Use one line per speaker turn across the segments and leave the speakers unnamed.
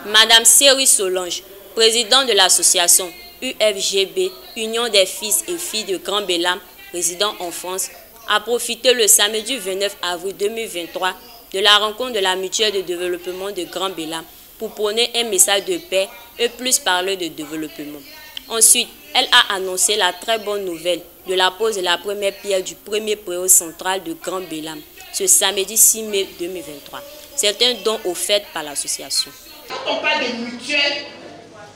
Madame Séry Solange, présidente de l'association UFGB, Union des fils et filles de Grand Bélam, résidant en France, a profité le samedi 29 avril 2023 de la rencontre de la mutuelle de développement de Grand Bélam pour prôner un message de paix et plus parler de développement. Ensuite, elle a annoncé la très bonne nouvelle de la pose de la première pierre du premier préau central de Grand Bélam, ce samedi 6 mai 2023. C'est un don offert par l'association.
Quand on parle de mutuelles,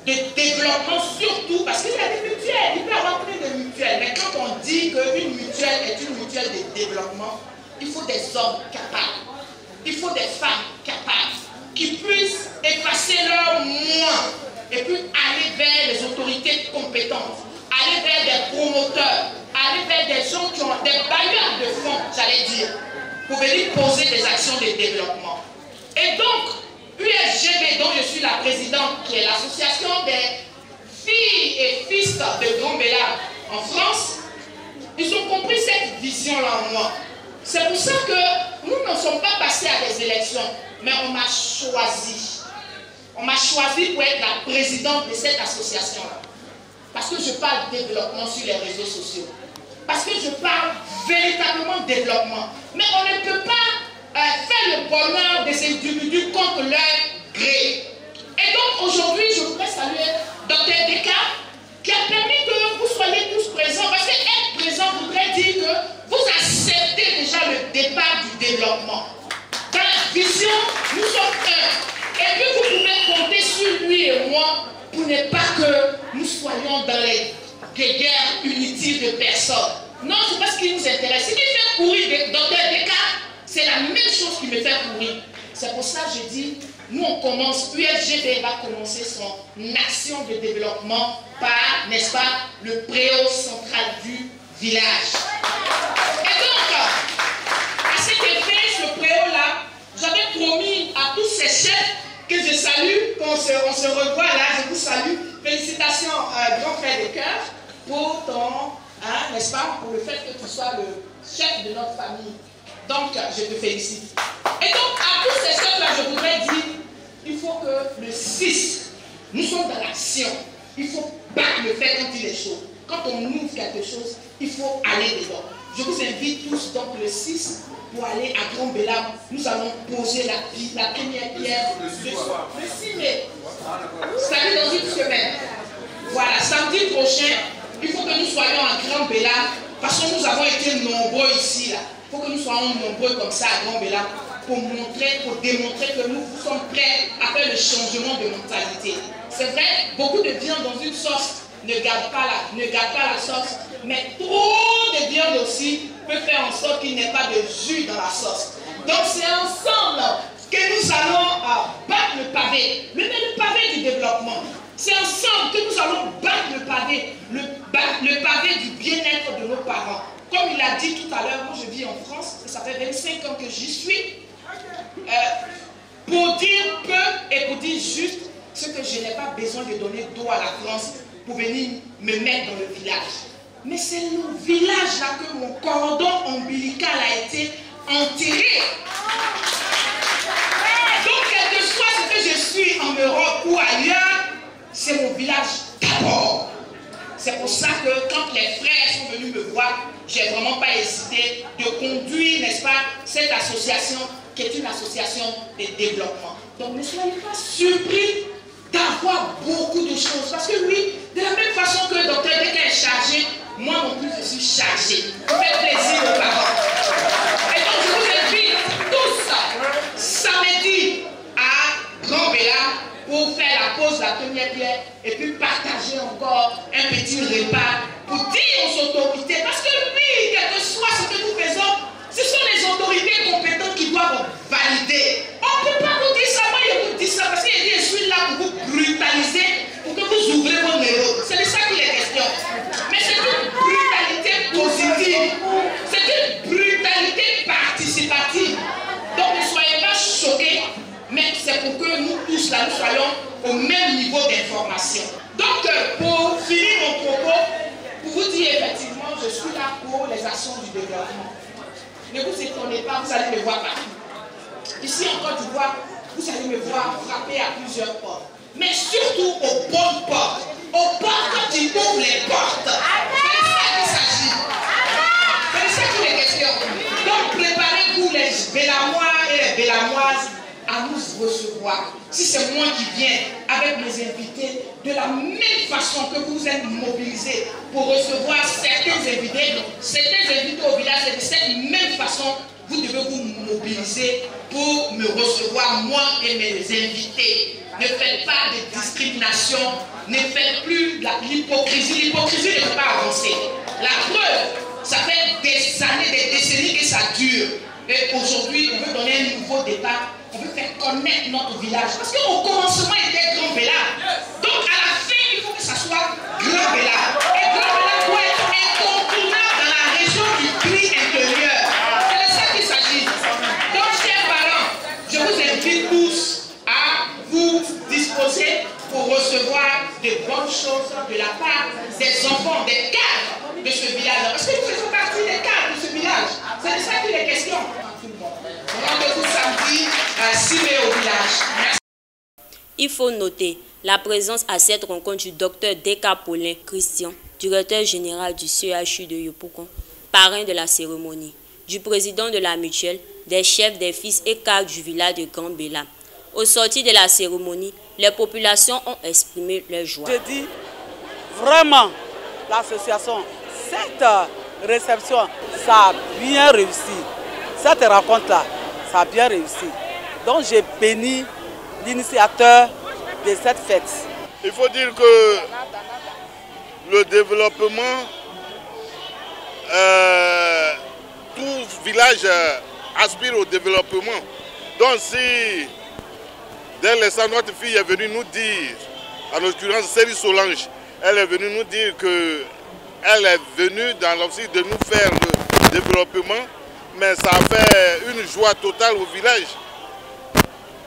de développement surtout, parce qu'il y a des mutuelles, il peut y avoir plein de mutuelles, mais quand on dit qu'une mutuelle est une mutuelle de développement, il faut des hommes capables, il faut des femmes capables, qui puissent effacer leur moi et puis aller vers les autorités compétentes, aller vers des promoteurs, aller vers des gens qui ont des bailleurs de fonds, j'allais dire, pour venir poser des actions de développement. Et donc, UFGB, dont je suis la présidente, qui est l'association des filles et fils de Grand Bélam en France, ils ont compris cette vision-là en moi. C'est pour ça que nous ne sommes pas passés à des élections, mais on m'a choisi. On m'a choisi pour être la présidente de cette association-là. Parce que je parle développement sur les réseaux sociaux. Parce que je parle véritablement développement. Mais on ne peut pas faire le bonheur des individus contre leur gré. Et donc aujourd'hui, je voudrais saluer Dr Deka qui a permis que vous soyez tous présents. Parce qu'être présent voudrait dire que vous acceptez déjà le départ du développement. Dans la vision, nous sommes un. Et puis vous pouvez compter sur lui et moi pour ne pas que nous soyons dans les guerres inutiles de personnes. Non, c'est pas ce qui nous intéresse. Ce qui fait courir Dr Deka, c'est la même chose qui me fait courir. C'est pour ça que je dis, nous on commence, UFGB va commencer son action de développement par, n'est-ce pas, le préau central du village. Et donc, à cet effet, ce préau-là, j'avais promis à tous ces chefs que je salue, qu'on se revoit là, je vous salue. Félicitations, grand frère de cœur, pour ton, n'est-ce pas, pour le fait que tu sois le chef de notre famille. Donc, je te félicite. Et donc, à tous ces chefs-là, je voudrais dire, il faut que le 6, nous sommes dans l'action. Il faut battre le fait quand il est chaud. Quand on ouvre quelque chose, il faut aller dedans. Je vous invite tous, donc, le 6, pour aller à Grand Bélam. Nous allons poser la première pierre le 6 mai. C'est-à-dire dans une semaine. Voilà, samedi prochain, il faut que nous soyons à Grand Bélam, parce que nous avons été nombreux ici, là. Il faut que nous soyons nombreux comme ça à Grand Bélam pour démontrer que nous sommes prêts à faire le changement de mentalité. C'est vrai, beaucoup de viande dans une sauce ne garde pas la sauce, mais trop de viande aussi peut faire en sorte qu'il n'y ait pas de jus dans la sauce. Donc c'est ensemble que nous allons battre le pavé, le pavé du développement. C'est ensemble que nous allons battre le pavé du bien-être de nos parents. Comme il a dit tout à l'heure, moi je vis en France, ça fait 25 ans que j'y suis. Pour dire peu et pour dire juste ce que je n'ai pas besoin de donner d'eau à la France pour venir me mettre dans le village. Mais c'est le village là que mon cordon ombilical a été enterré. Donc quel que soit ce que je suis en Europe ou ailleurs, c'est mon village d'abord. C'est pour ça que quand les frères sont venus me voir, j'ai vraiment pas hésité de conduire, n'est-ce pas, cette association qui est une association de développement. Donc ne soyez pas surpris d'avoir beaucoup de choses. Parce que oui, de la même façon que le docteur Deka est chargé, moi non plus je suis chargé. Faites plaisir aux parents. Et donc je vous invite tous samedi à Grand Bélam pour faire la pose de la première pierre et puis partager encore un petit repas pour dire aux autorités, parce que oui, quel que soit ce que nous faisons, ce sont les autorités compétentes qui doivent valider. On ne peut pas vous dire ça, moi je vous dis ça, parce que je suis là pour vous brutaliser, pour que vous ouvrez vos neurones. C'est de ça qu'il est question. Mais c'est une brutalité positive, c'est une brutalité participative. Donc ne soyez pas choqués, mais c'est pour que nous tous là, nous soyons au même niveau d'information. Donc pour finir mon propos, pour vous dire effectivement, je suis là pour les actions du développement. Ne vous étonnez pas, vous allez me voir partout. Ici en Côte d'Ivoire, vous allez me voir avoir frappé à plusieurs portes. Mais surtout aux bonnes portes. Aux portes quand tu ouvres les portes. C'est de ça qu'il s'agit. C'est de ça qu'il est question. Donc préparez-vous les Bélamois et les Bélamoises à nous recevoir. Si c'est moi qui viens avec mes invités, de la même façon que vous êtes mobilisés pour recevoir certains invités au village, c'est de cette même façon vous devez vous mobiliser pour me recevoir moi et mes invités. Ne faites pas de discrimination, ne faites plus l'hypocrisie. L'hypocrisie ne peut pas avancer. La preuve, ça fait des années, des décennies que ça dure. Et aujourd'hui, on veut donner un nouveau départ. On veut faire connaître notre village. Parce qu'au commencement, il était Grand Bélam. Donc à la fin, il faut que ça soit Grand Bélam. Et Grand Bélam doit être incontournable dans la région du Cri intérieur. C'est de ça qu'il s'agit. Donc, chers parents, je vous invite tous à vous disposer pour recevoir de bonnes choses de la part des enfants, des cadres de ce village. Parce que nous faisons partie des cadres de ce village. C'est de ça qu'il est question. Rendez-vous samedi à 6 mai au village. Merci.
Il faut noter la présence à cette rencontre du docteur Deka Paulin Christian, directeur général du CHU de Yopougon, parrain de la cérémonie, du président de la mutuelle, des chefs, des fils et cadres du village de Grand Bélam. Au sortir de la cérémonie, les populations ont exprimé leur joie.
Je dis vraiment, l'association, cette réception, ça a bien réussi. Cette rencontre-là, ça a bien réussi. Donc j'ai béni l'initiateur de cette fête.
Il faut dire que le développement, tout village aspire au développement. Donc si, dès l'instant, notre fille est venue nous dire, en l'occurrence Série Solange, elle est venue nous dire qu'elle est venue dans l'optique de nous faire le développement, mais ça a fait une joie totale au village.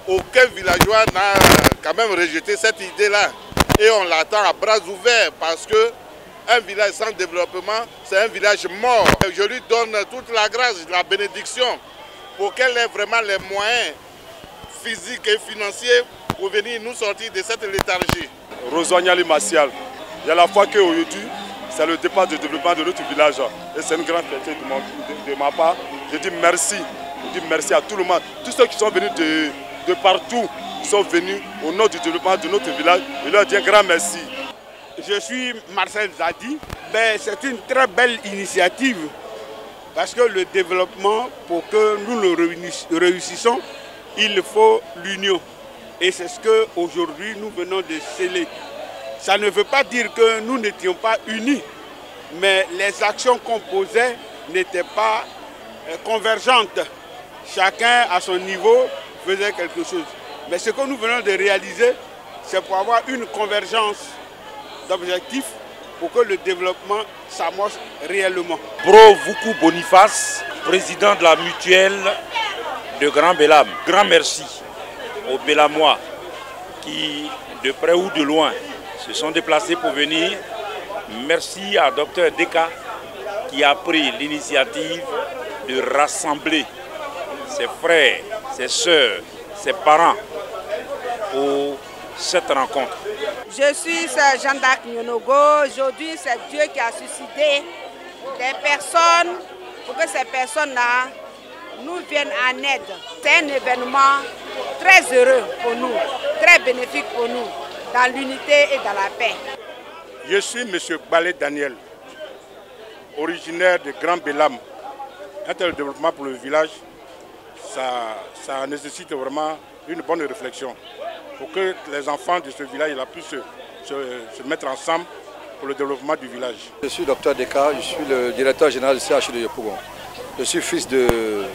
Aucun villageois n'a quand même rejeté cette idée-là. Et on l'attend à bras ouverts parce qu'un village sans développement, c'est un village mort. Je lui donne toute la grâce, la bénédiction, pour qu'elle ait vraiment les moyens physiques et financiers pour venir nous sortir de cette léthargie.
Rosoignali Martial, il y a la fois qu'aujourd'hui, c'est le départ de développement de notre village. Et c'est une grande fierté de ma part. Je dis merci. Je dis merci à tout le monde. Tous ceux qui sont venus de partout sont venus au nom du développement de notre village. Je leur dis un grand merci.
Je suis Marcel Zadi. C'est une très belle initiative parce que le développement, pour que nous le réussissons, il faut l'union. Et c'est ce qu'aujourd'hui nous venons de sceller. Ça ne veut pas dire que nous n'étions pas unis, mais les actions qu'on posait n'étaient pas convergentes. Chacun à son niveau faisait quelque chose. Mais ce que nous venons de réaliser, c'est pour avoir une convergence d'objectifs pour que le développement s'amorce réellement.
Bro Vuku Boniface, président de la mutuelle de Grand Bélam. Grand merci aux Bélamois qui, de près ou de loin, se sont déplacés pour venir. Merci à Dr Deka qui a pris l'initiative de rassembler ses frères, ses sœurs, ses parents pour cette rencontre.
Je suis Jeanne d'Arc Nyonogo. Aujourd'hui, c'est Dieu qui a suscité des personnes pour que ces personnes-là nous viennent en aide. C'est un événement très heureux pour nous, très bénéfique pour nous, dans l'unité et dans la paix.
Je suis M. Balé Daniel, originaire de Grand Bélam. Un tel développement pour le village, ça nécessite vraiment une bonne réflexion pour que les enfants de ce village puissent se mettre ensemble pour le développement du village.
Je suis Dr Deka, je suis le directeur général du CHU de Yopougon. Je suis fils de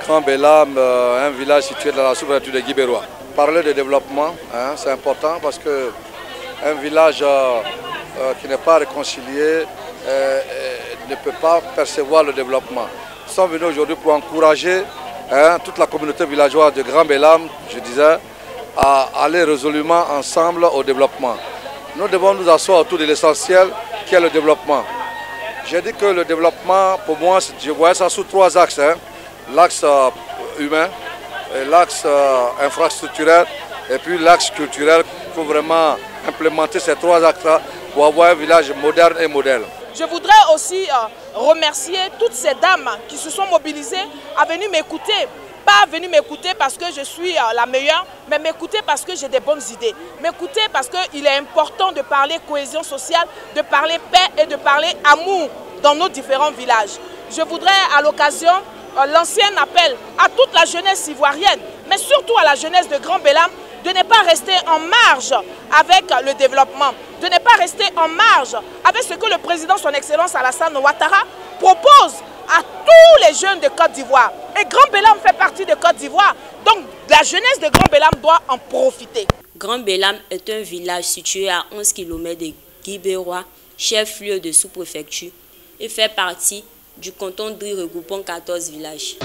Grand Bélam, un village situé dans la sous-préfecture de Guibérois. Parler de développement, c'est important parce qu'un village qui n'est pas réconcilié ne peut pas percevoir le développement. Nous sommes venus aujourd'hui pour encourager toute la communauté villageoise de Grand Bélam, je disais, à aller résolument ensemble au développement. Nous devons nous asseoir autour de l'essentiel qui est le développement. J'ai dit que le développement, pour moi, je voyais ça sous trois axes. L'axe humain, l'axe infrastructurel et puis l'axe culturel. Il faut vraiment implémenter ces 3 axes-là pour avoir un village moderne et modèle.
Je voudrais aussi remercier toutes ces dames qui se sont mobilisées à venir m'écouter. Pas venir m'écouter parce que je suis la meilleure, mais m'écouter parce que j'ai des bonnes idées. M'écouter parce qu'il est important de parler cohésion sociale, de parler paix et de parler amour dans nos différents villages. Je voudrais à l'occasion l'ancien appel à toute la jeunesse ivoirienne, mais surtout à la jeunesse de Grand Bélam, de ne pas rester en marge avec le développement, de ne pas rester en marge avec ce que le président, son Excellence Alassane Ouattara, propose à tous les jeunes de Côte d'Ivoire. Et Grand Bélam fait partie de Côte d'Ivoire, donc la jeunesse de Grand Bélam doit en profiter.
Grand Bélam est un village situé à 11 km de Guibérois, chef-lieu de sous-préfecture, et fait partie du canton d'I regroupant 14 villages.